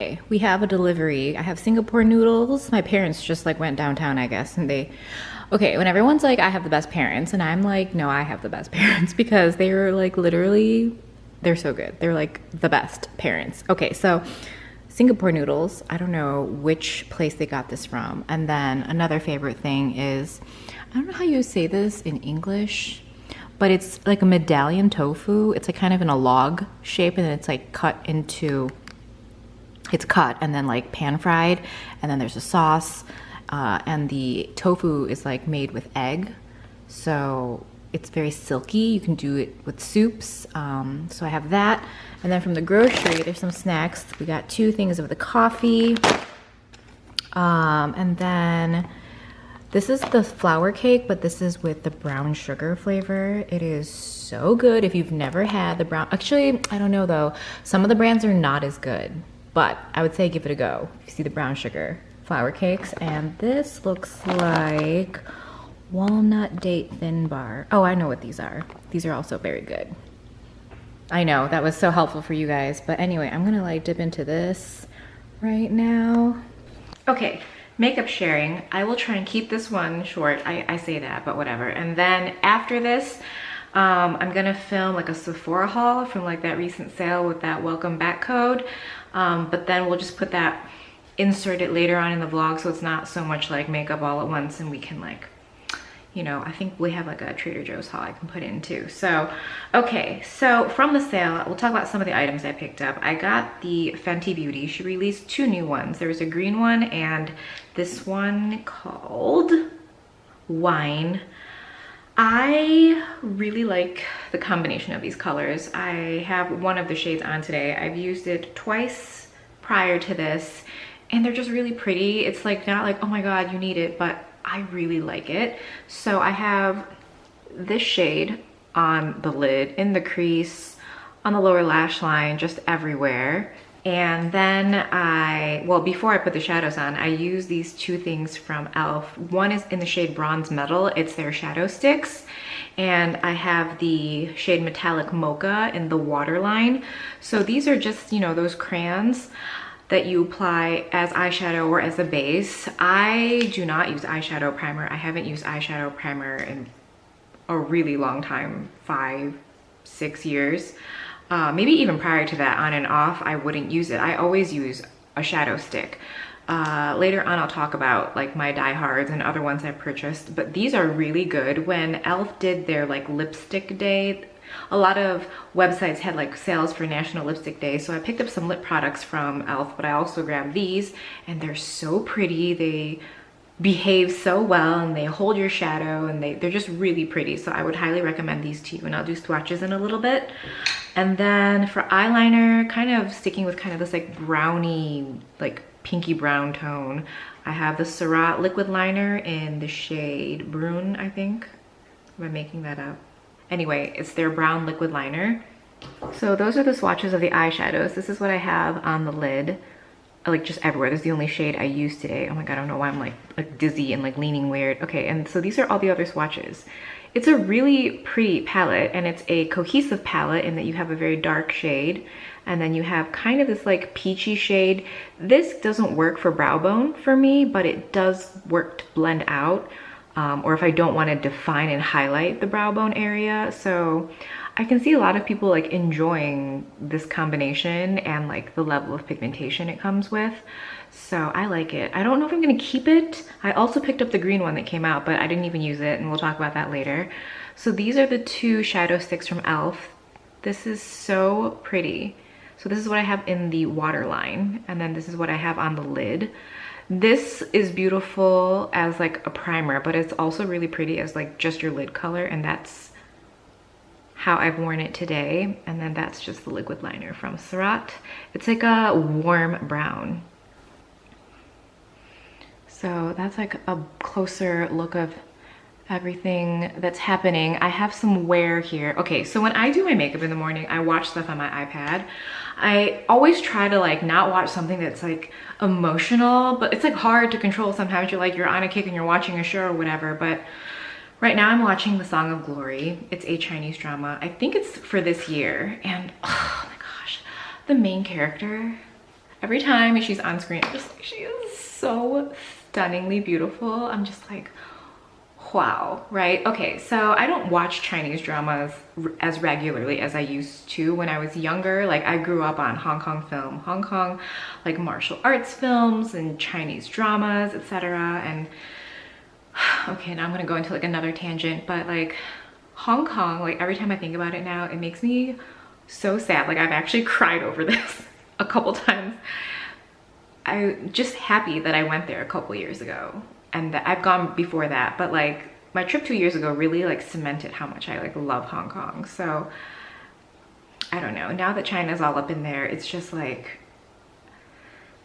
Okay, we have a delivery. I have Singapore noodles. My parents just like went downtown, I guess, and okay, when everyone's like, I have the best parents, and I'm like, no, I have the best parents because they are like literally, they're so good. They're like the best parents. Okay, so Singapore noodles, I don't know which place they got this from. And then another favorite thing is, I don't know how you say this in English, but it's like a medallion tofu. It's like kind of in a log shape, and it's like it's cut and then like pan fried, and then there's a sauce, and the tofu is like made with egg, so it's very silky. You can do it with soups. So I have that, and then from the grocery there's some snacks. We got 2 things of the coffee, and then this is the flour cake, but this is with the brown sugar flavor. It is so good. If you've never had the brown, actually I don't know though, some of the brands are not as good, but I would say give it a go. You see the brown sugar flour cakes, and this looks like walnut date thin bar. Oh, I know what these are. These are also very good. I know, that was so helpful for you guys. But anyway, I'm gonna like dip into this right now. Okay, makeup sharing. I will try and keep this one short. I say that, but whatever. And then after this, I'm gonna film like a Sephora haul from like that recent sale with that welcome back code. But then we'll just put that, insert it later on in the vlog, so it's not so much like makeup all at once, and we can like, you know, I think we have like a Trader Joe's haul I can put in too. So, okay, so from the sale, we'll talk about some of the items I picked up. I got the Fenty Beauty. She released 2 new ones. There was a green one and this one called Wine. I really like the combination of these colors. I have one of the shades on today. I've used it twice prior to this, and they're just really pretty. It's like not like, oh my god, you need it, but I really like it. So I have this shade on the lid, in the crease, on the lower lash line, just everywhere. And then well, before I put the shadows on, I use these 2 things from e.l.f. One is in the shade Bronze Metal. It's their shadow sticks. And I have the shade Metallic Mocha in the waterline. So these are just, you know, those crayons that you apply as eyeshadow or as a base. I do not use eyeshadow primer. I haven't used eyeshadow primer in a really long time, 5, 6 years. Maybe even prior to that, on and off, I wouldn't use it. I always use a shadow stick. Later on, I'll talk about like my diehards and other ones I purchased, but these are really good. When e.l.f. did their like lipstick day, a lot of websites had like sales for National Lipstick Day, so I picked up some lip products from e.l.f., but I also grabbed these, and they're so pretty. They behave so well, and they hold your shadow, and they're just really pretty. So I would highly recommend these to you, and I'll do swatches in a little bit. And then for eyeliner, kind of sticking with kind of this like brownie, like pinky brown tone, I have the Surratt liquid liner in the shade Brune, I think. Am I making that up? Anyway, it's their brown liquid liner. So those are the swatches of the eyeshadows. This is what I have on the lid, like just everywhere. This is the only shade I used today. Oh my god, I don't know why I'm like dizzy and like leaning weird. Okay, and so these are all the other swatches. It's a really pretty palette, and it's a cohesive palette in that you have a very dark shade, and then you have kind of this like peachy shade. This doesn't work for brow bone for me, but it does work to blend out, or if I don't want to define and highlight the brow bone area. So I can see a lot of people like enjoying this combination and like the level of pigmentation it comes with. So I like it. I don't know if I'm gonna keep it. I also picked up the green one that came out, but I didn't even use it, and we'll talk about that later. So these are the 2 shadow sticks from e.l.f. This is so pretty. So this is what I have in the waterline, and then this is what I have on the lid. This is beautiful as like a primer, but it's also really pretty as like just your lid color, and that's how I've worn it today. And then that's just the liquid liner from Surratt. It's like a warm brown. So that's like a closer look of everything that's happening. I have some wear here. Okay, so when I do my makeup in the morning, I watch stuff on my iPad. I always try to like not watch something that's like emotional, but it's like hard to control sometimes. You're on a kick and you're watching a show or whatever. But right now I'm watching The Song of Glory. It's a Chinese drama. I think it's for this year, and oh my gosh, the main character, Every time she's on screen, I'm just like, she is so stunningly beautiful. I'm just like, wow, right? Okay, so I don't watch Chinese dramas as regularly as I used to when I was younger. Like, I grew up on Hong Kong film, Hong Kong, like martial arts films and Chinese dramas, etc. And okay, now I'm gonna go into like another tangent, but like Hong Kong, like every time I think about it now, it makes me so sad. Like, I've actually cried over this a couple times. I'm just happy that I went there a couple years ago, and that I've gone before that, but like my trip 2 years ago really like cemented how much I like love Hong Kong. So I don't know, now that China's all up in there, it's just like,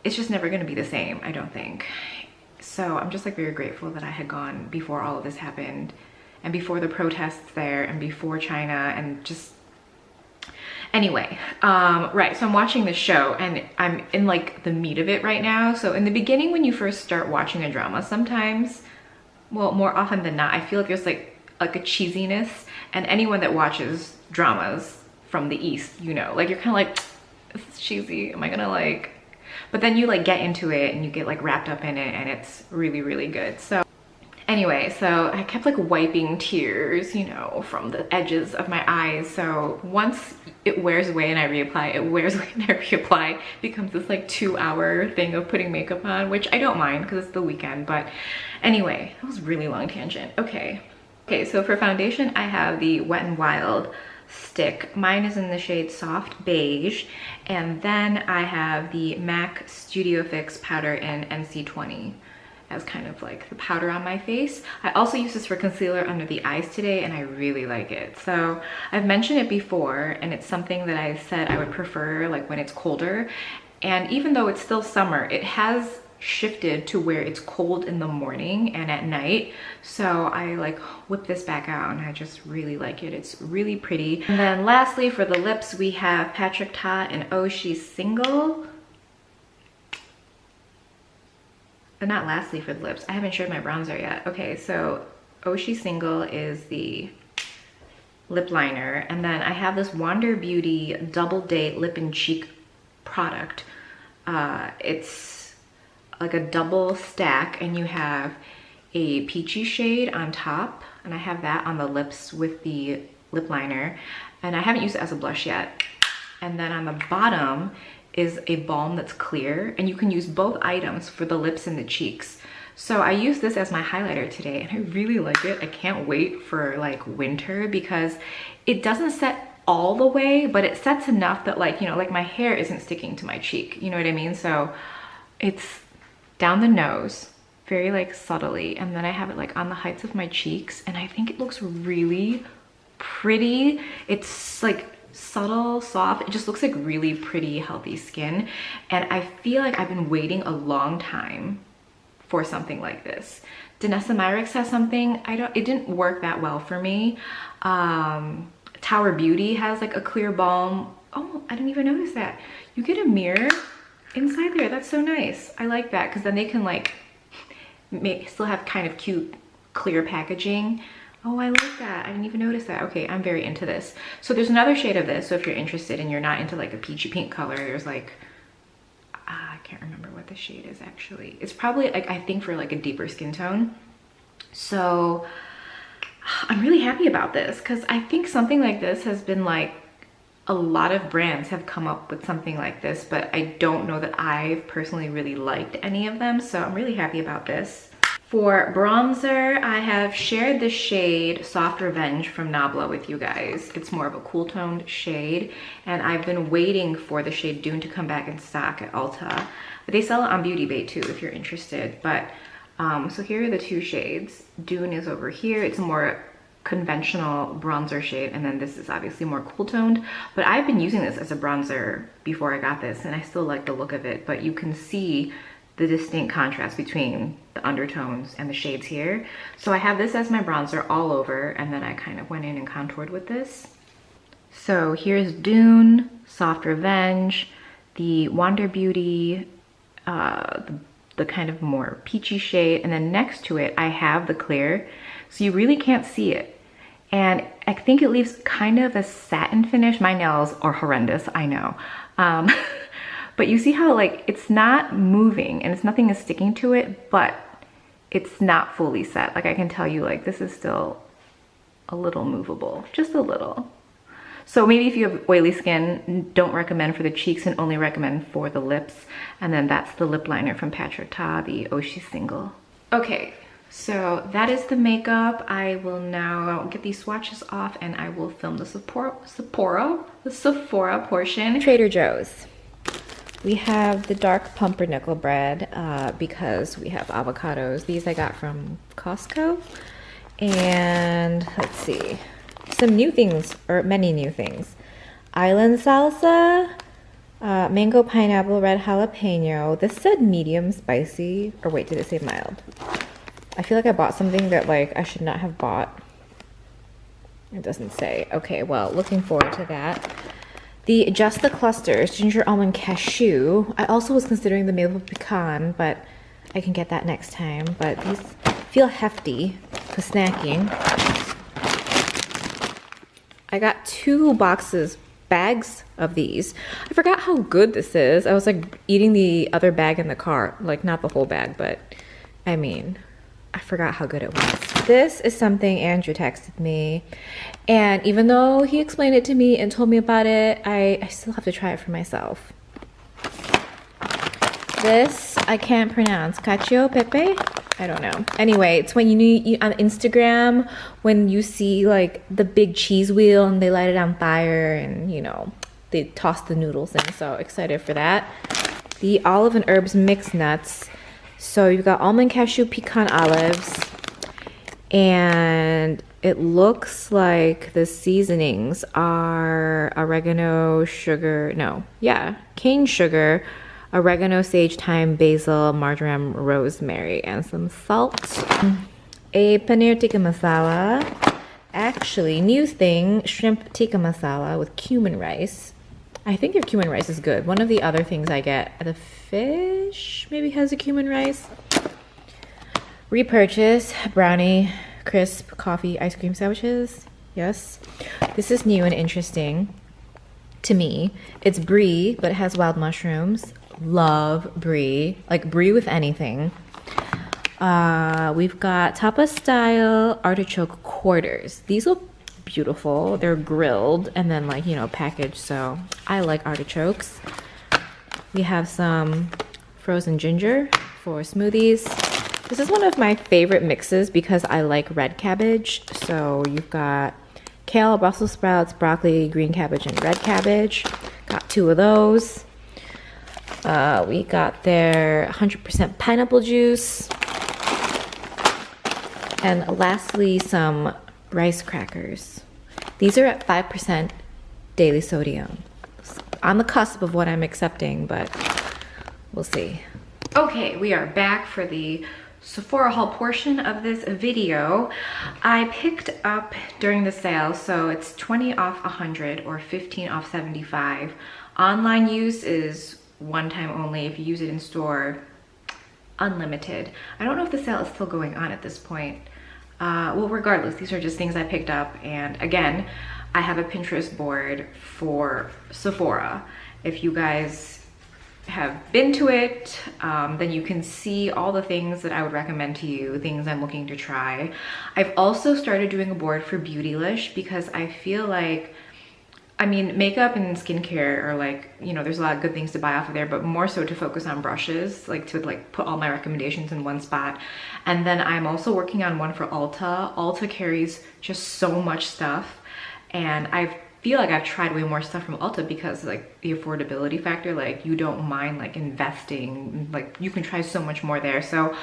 it's just never gonna be the same, I don't think. So I'm just like very grateful that I had gone before all of this happened, and before the protests there, and before China, and just anyway, right, so I'm watching this show and I'm in like the meat of it right now. So in the beginning, when you first start watching a drama, sometimes, well, more often than not, I feel like there's like a cheesiness, and anyone that watches dramas from the East, you know, like you're kind of like, it's cheesy, am I gonna like, but then you like get into it and you get like wrapped up in it, and it's really, really good. So anyway, so I kept like wiping tears, you know, from the edges of my eyes. So once it wears away and I reapply, it wears away and I reapply, it becomes this like 2-hour thing of putting makeup on, which I don't mind because it's the weekend. But anyway, that was a really long tangent. Okay, so for foundation, I have the Wet n Wild stick. Mine is in the shade Soft Beige. And then I have the MAC Studio Fix powder in NC20 as kind of like the powder on my face. I also use this for concealer under the eyes today, and I really like it. So I've mentioned it before, and it's something that I said I would prefer like when it's colder. And even though it's still summer, it has shifted to where it's cold in the morning and at night. So I like whip this back out, and I just really like it. It's really pretty. And then lastly, for the lips, we have Patrick Ta and Oh She's Single. But not lastly for the lips, I haven't shared my bronzer yet. Okay, so Oh She's Single is the lip liner, and then I have this Wander Beauty Double Date Lip and Cheek product. It's like a double stack, and you have a peachy shade on top, and I have that on the lips with the lip liner, and I haven't used it as a blush yet. And then on the bottom is a balm that's clear, and you can use both items for the lips and the cheeks. So I use this as my highlighter today, and I really like it. I can't wait for like winter because it doesn't set all the way, but it sets enough that like, you know, like my hair isn't sticking to my cheek, you know what I mean? So it's down the nose, very like subtly, and then I have it like on the heights of my cheeks, and I think it looks really pretty. It's like subtle, soft, it just looks like really pretty, healthy skin. And I feel like I've been waiting a long time for something like this. Danessa Myricks has something, it didn't work that well for me. Tower Beauty has like a clear balm. Oh, I didn't even notice that. You get a mirror inside there, that's so nice. I like that, because then they can like still have kind of cute clear packaging. Oh, I like that. I didn't even notice that. Okay, I'm very into this. So there's another shade of this. So if you're interested and you're not into like a peachy pink color, there's like, I can't remember what the shade is actually. It's probably like, I think for like a deeper skin tone. So I'm really happy about this, because I think something like this has been like, a lot of brands have come up with something like this, but I don't know that I've personally really liked any of them. So I'm really happy about this. For bronzer, I have shared the shade Soft Revenge from Nabla with you guys. It's more of a cool toned shade, and I've been waiting for the shade Dune to come back in stock at Ulta. But they sell it on Beauty Bay too if you're interested. But so here are the two shades. Dune is over here. It's a more conventional bronzer shade, and then this is obviously more cool toned. But I've been using this as a bronzer before I got this, and I still like the look of it. But you can see the distinct contrast between the undertones and the shades here. So I have this as my bronzer all over, and then I kind of went in and contoured with this. So here's Dune, Soft Revenge, the Wander Beauty, the kind of more peachy shade, and then next to it I have the clear, so you really can't see it. And I think it leaves kind of a satin finish. My nails are horrendous, I know. But you see how like it's not moving and nothing is sticking to it, but it's not fully set. Like I can tell you like this is still a little movable, just a little. So maybe if you have oily skin, don't recommend for the cheeks and only recommend for the lips. And then that's the lip liner from Patrick Ta, the Oshi single. Okay, so that is the makeup. I will now get these swatches off and I will film the Sephora portion. Trader Joe's. We have the dark pumpernickel bread because we have avocados. These I got from Costco. And let's see, some new things, or many new things. Island salsa, mango pineapple red jalapeno. This said medium spicy, or wait, did it say mild? I feel like I bought something that like I should not have bought. It doesn't say. Okay, well, looking forward to that. The Just the Clusters, ginger almond cashew. I also was considering the maple pecan, but I can get that next time. But these feel hefty for snacking. I got 2 bags of these. I forgot how good this is. I was like eating the other bag in the car. Like not the whole bag, but I mean, I forgot how good it was. This is something Andrew texted me. And even though he explained it to me and told me about it, I still have to try it for myself. This, I can't pronounce. Cacio pepe? I don't know. Anyway, it's when you on Instagram, when you see like the big cheese wheel and they light it on fire and you know, they toss the noodles in. So excited for that. The olive and herbs mixed nuts. So you've got almond, cashew, pecan olives. And it looks like the seasonings are oregano, sugar, cane sugar, oregano, sage, thyme, basil, marjoram, rosemary, and some salt. A paneer tikka masala. Actually, new thing, shrimp tikka masala with cumin rice. I think your cumin rice is good. One of the other things I get, the fish maybe has a cumin rice. Repurchase brownie crisp coffee ice cream sandwiches. Yes, this is new and interesting to me. It's brie, but it has wild mushrooms. Love brie, like brie with anything. We've got tapas style artichoke quarters. These look beautiful. They're grilled and then like, you know, packaged. So I like artichokes. We have some frozen ginger for smoothies. This is one of my favorite mixes because I like red cabbage. So you've got kale, Brussels sprouts, broccoli, green cabbage, and red cabbage. Got 2 of those. We got their 100% pineapple juice. And lastly, some rice crackers. These are at 5% daily sodium. On the cusp of what I'm accepting, but we'll see. Okay, we are back for the Sephora haul portion of this video. I picked up during the sale, so it's 20 off 100 or 15 off 75. Online use is one time only. If you use it in store, unlimited. I don't know if the sale is still going on at this point. Well, regardless, these are just things I picked up. And again, I have a Pinterest board for Sephora. If you guys have been to it, then you can see all the things that I would recommend to you, things I'm looking to try. I've also started doing a board for Beautylish because I feel like, I mean, makeup and skincare are like, you know, there's a lot of good things to buy off of there, but more so to focus on brushes, like to like put all my recommendations in one spot. And then I'm also working on one for Ulta. Ulta carries just so much stuff. And I feel like I've tried way more stuff from Ulta because like the affordability factor, like you don't mind like investing, like you can try so much more there. So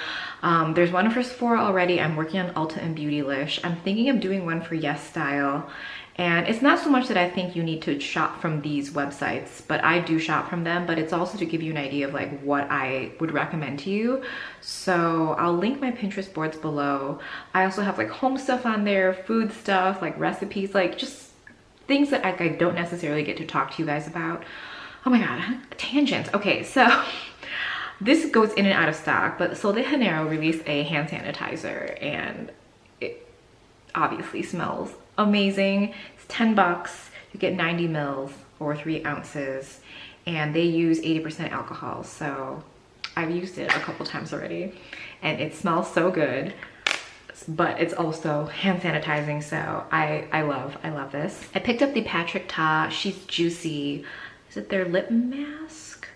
there's one for Sephora already. I'm working on Ulta and Beautylish. I'm thinking of doing one for Yes Style. And it's not so much that I think you need to shop from these websites, but I do shop from them, but it's also to give you an idea of like what I would recommend to you. So I'll link my Pinterest boards below. I also have like home stuff on there, food stuff, like recipes, like just things that I don't necessarily get to talk to you guys about. Oh my God, tangents. Okay, so this goes in and out of stock, but Sol de Janeiro released a hand sanitizer and it obviously smells amazing. It's $10. You get 90 mils or 3 ounces. and they use 80% alcohol. So I've used it a couple times already and it smells so good, but it's also hand sanitizing. So I love this. I picked up the Patrick Ta She's Juicy. Is it their lip mask?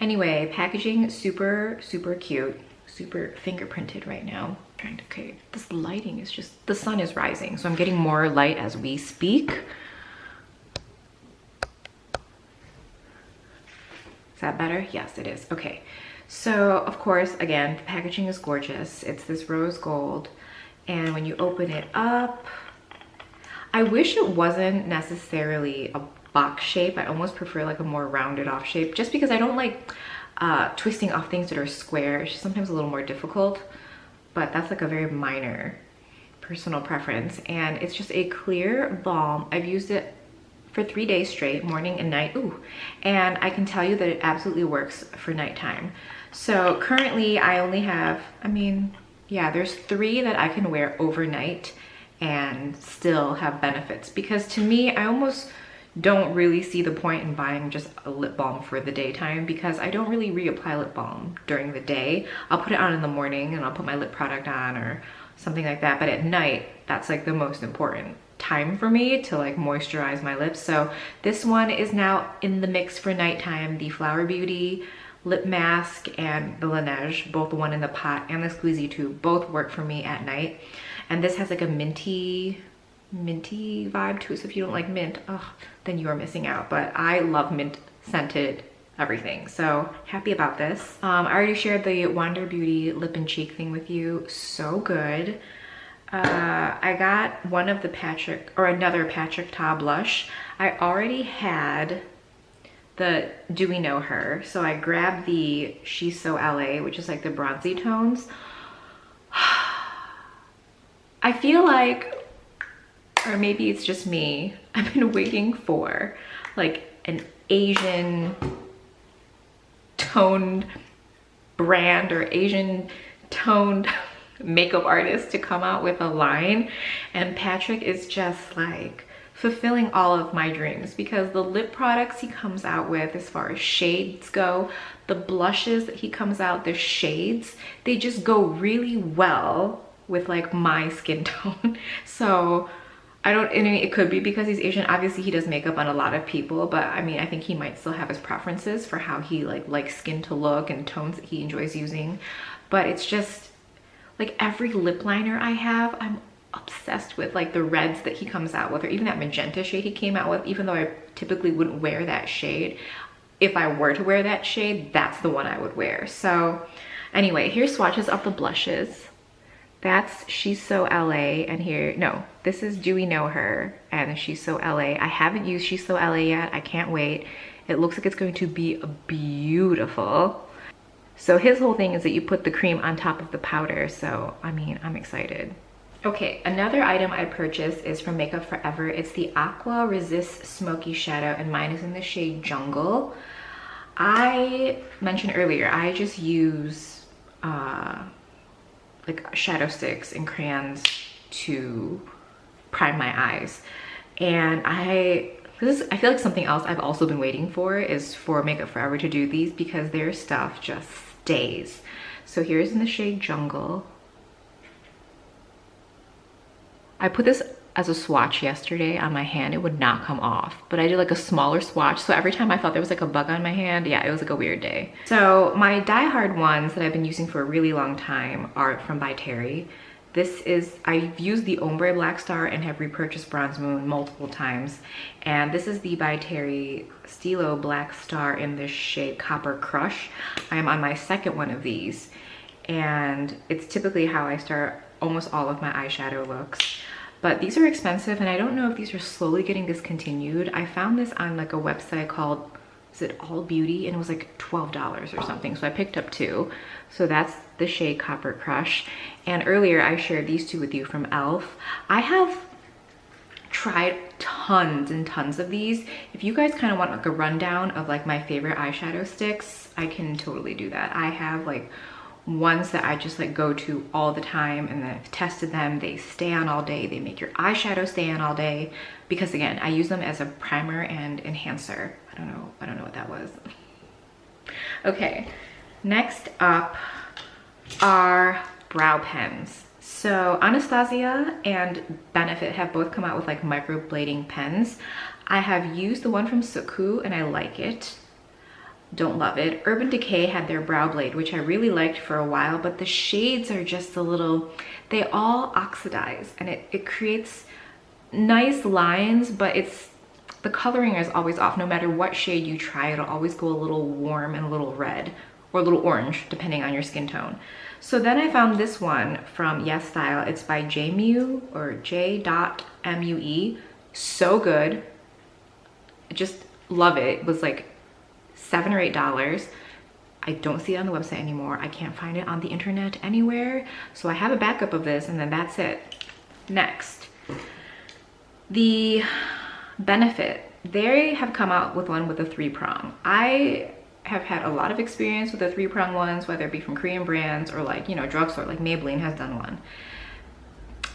Anyway, packaging super cute, super fingerprinted right now. Okay, this lighting is just, the sun is rising, so I'm getting more light as we speak. Is that better? Yes, it is. Okay, so of course, again, the packaging is gorgeous. It's this rose gold, and when you open it up, I wish it wasn't necessarily a box shape. I almost prefer like a more rounded off shape, just because I don't like twisting off things that are square. It's sometimes a little more difficult, but that's like a very minor personal preference. And it's just a clear balm. I've used it for 3 days straight, morning and night. Ooh, and I can tell you that it absolutely works for nighttime. So currently I only have, I mean, yeah, there's 3 that I can wear overnight and still have benefits, because to me, I almost don't really see the point in buying just a lip balm for the daytime, because I don't really reapply lip balm during the day. I'll put it on in the morning and I'll put my lip product on or something like that, but at night, that's like the most important time for me to like moisturize my lips. So this one is now in the mix for nighttime. The Flower Beauty lip mask and the Laneige, both the one in the pot and the squeezy tube, both work for me at night. And this has like a minty vibe to it, so if you don't like mint, then you are missing out. But I love mint scented everything, so happy about this. I already shared the Wander Beauty lip and cheek thing with you. So good. I got one of the Patrick, or another Patrick Ta blush. I already had the Do We Know Her, so I grabbed the She's So LA, which is like the bronzy tones. I feel like, or maybe it's just me, I've been waiting for like an Asian toned brand or Asian toned makeup artist to come out with a line, and Patrick is just like fulfilling all of my dreams, because the lip products he comes out with, as far as shades go, the blushes that he comes out, the shades, they just go really well with like my skin tone. So I mean, it could be because he's Asian. Obviously he does makeup on a lot of people, but I mean, I think he might still have his preferences for how he likes skin to look and tones that he enjoys using. But it's just like every lip liner I have, I'm obsessed with, like the reds that he comes out with, or even that magenta shade he came out with, even though I typically wouldn't wear that shade. If I were to wear that shade, that's the one I would wear. So anyway, here's swatches of the blushes. That's She's So LA, and here, no, this is Do We Know Her and She's So LA. I haven't used She's So LA yet. I can't wait. It looks like it's going to be beautiful. So his whole thing is that you put the cream on top of the powder. So, I mean, I'm excited. Okay, another item I purchased is from Makeup Forever. It's the Aqua Resist Smoky Shadow, and mine is in the shade Jungle. I mentioned earlier, I just use like shadow sticks and crayons to prime my eyes. And I feel like something else I've also been waiting for is for Makeup Forever to do these, because their stuff just stays. So here's in the shade Jungle. I put this as a swatch yesterday on my hand. It would not come off, but I did like a smaller swatch, so every time I thought there was like a bug on my hand, yeah, it was like a weird day. So my die-hard ones that I've been using for a really long time are from By Terry. This is, I've used the Ombre Black Star and have repurchased Bronze Moon multiple times, and this is the By Terry Stilo Black Star in this shade Copper Crush. I am on my second one of these, and it's typically how I start almost all of my eyeshadow looks. But these are expensive, and I don't know if these are slowly getting discontinued. I found this on like a website called, is it All Beauty? And it was like $12 or something. So I picked up 2. So that's the shade Copper Crush. And earlier I shared these 2 with you from e.l.f. I have tried tons and tons of these. If you guys kind of want like a rundown of like my favorite eyeshadow sticks, I can totally do that. I have like ones that I just like go to all the time, and then I've tested them. They stay on all day. They make your eyeshadow stay on all day, because again, I use them as a primer and enhancer. I don't know what that was. Okay, next up are brow pens. So Anastasia and Benefit have both come out with like microblading pens. I have used the one from Suku and I like it. Don't love it. Urban Decay had their brow blade, which I really liked for a while, but the shades are just a little, they all oxidize and it creates nice lines, but the coloring is always off. No matter what shade you try, it'll always go a little warm and a little red or a little orange, depending on your skin tone. So then I found this one from Yes Style. It's by J.Mue or J.Mue. So good. I just love it. It was like $7 or $8. I don't see it on the website anymore. I can't find it on the internet anywhere. So I have a backup of this and then that's it. Next, the Benefit. They have come out with one with a 3-prong. I have had a lot of experience with the 3-prong ones, whether it be from Korean brands or like, you know, drugstore, like Maybelline has done one.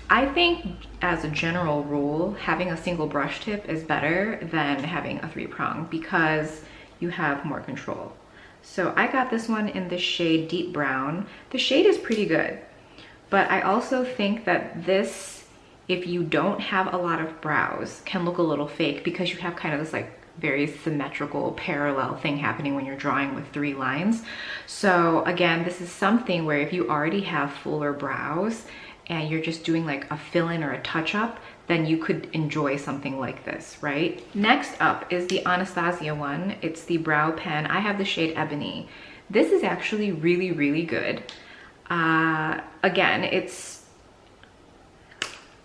I think as a general rule, having a single brush tip is better than having a 3-prong because you have more control. So I got this one in the shade Deep Brown. The shade is pretty good, but I also think that this, if you don't have a lot of brows, can look a little fake because you have kind of this like very symmetrical parallel thing happening when you're drawing with 3 lines. So again, this is something where if you already have fuller brows and you're just doing like a fill-in or a touch-up, then you could enjoy something like this, right? Next up is the Anastasia one. It's the brow pen. I have the shade Ebony. This is actually really, really good. Again,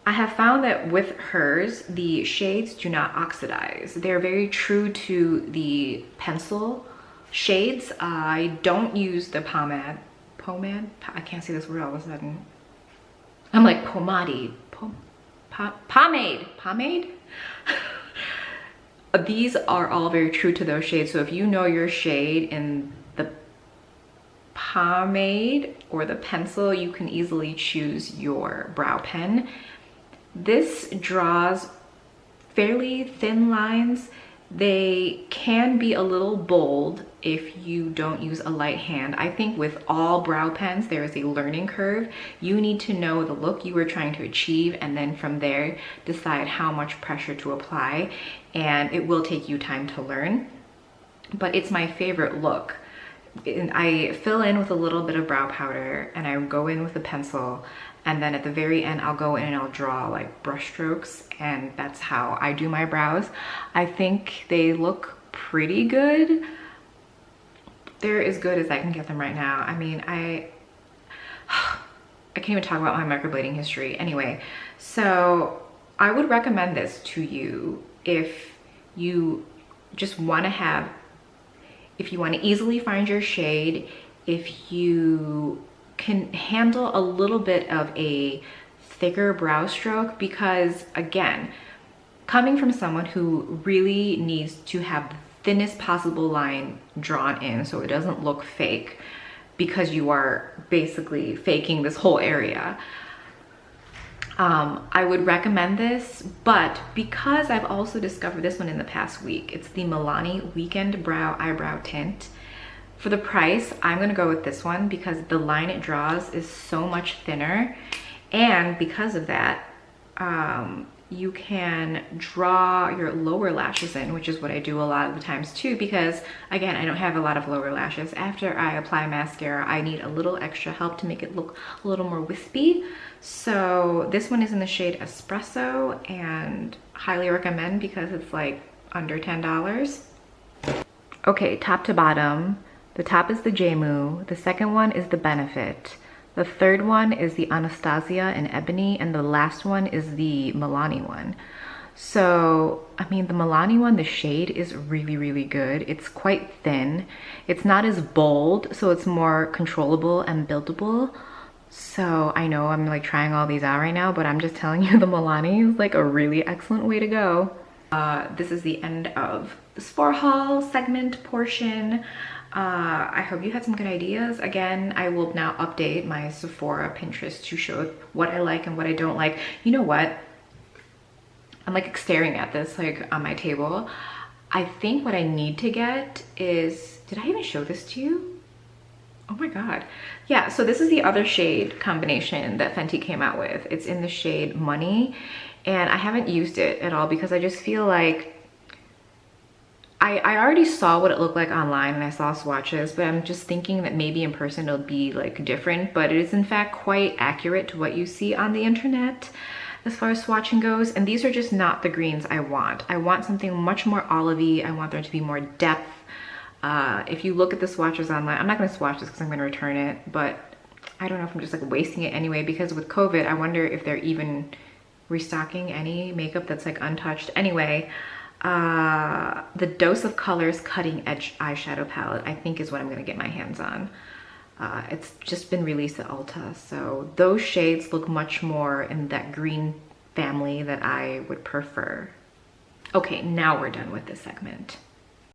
I have found that with hers, the shades do not oxidize. They're very true to the pencil shades. I don't use the pomade. I can't say this word all of a sudden. I'm like pomade. These are all very true to those shades. So if you know your shade in the pomade or the pencil, you can easily choose your brow pen. This draws fairly thin lines. They can be a little bold if you don't use a light hand. I think with all brow pens, there is a learning curve. You need to know the look you are trying to achieve and then from there decide how much pressure to apply, and it will take you time to learn. But it's my favorite look. And I fill in with a little bit of brow powder and I go in with a pencil, and then at the very end I'll go in and I'll draw like brush strokes, and that's how I do my brows. I think they look pretty good. They're as good as I can get them right now. I mean, I can't even talk about my microblading history. Anyway, so I would recommend this to you if you just want to have, if you want to easily find your shade, if you can handle a little bit of a thicker brow stroke, because again, coming from someone who really needs to have the thinnest possible line drawn in so it doesn't look fake because you are basically faking this whole area, I would recommend this. But because I've also discovered this one in the past week, it's the Milani Weekend Brow Eyebrow Tint. For the price, I'm gonna go with this one because the line it draws is so much thinner, and because of that, you can draw your lower lashes in, which is what I do a lot of the times too, because again, I don't have a lot of lower lashes. After I apply mascara, I need a little extra help to make it look a little more wispy. So this one is in the shade Espresso, and highly recommend because it's like under $10. Okay, top to bottom. The top is the J.Mue, the second one is the Benefit, the third one is the Anastasia in Ebony, and the last one is the Milani one. So, I mean, the Milani one, the shade is really, really good. It's quite thin. It's not as bold, so it's more controllable and buildable. So I know I'm like trying all these out right now, but I'm just telling you the Milani is like a really excellent way to go. This is the end of the Sephora haul segment portion. I hope you had some good ideas. Again, I will now update my Sephora Pinterest to show what I like and what I don't like. You know what? I'm like staring at this like on my table. I think what I need to get is, Did I even show this to you? Oh my God. Yeah, so this is the other shade combination that Fenty came out with. It's in the shade Money, and I haven't used it at all because I just feel like I already saw what it looked like online and I saw swatches, but I'm just thinking that maybe in person it'll be like different, but it is in fact quite accurate to what you see on the internet as far as swatching goes. And these are just not the greens I want. I want something much more olivey. I want there to be more depth. If you look at the swatches online, I'm not gonna swatch this because I'm gonna return it, but I don't know if I'm just like wasting it anyway, because with COVID, I wonder if they're even restocking any makeup that's like untouched. Anyway, the Dose of Colors Cutting Edge Eyeshadow Palette, I think is what I'm gonna get my hands on. It's just been released at Ulta, so those shades look much more in that green family that I would prefer. Okay, now we're done with this segment.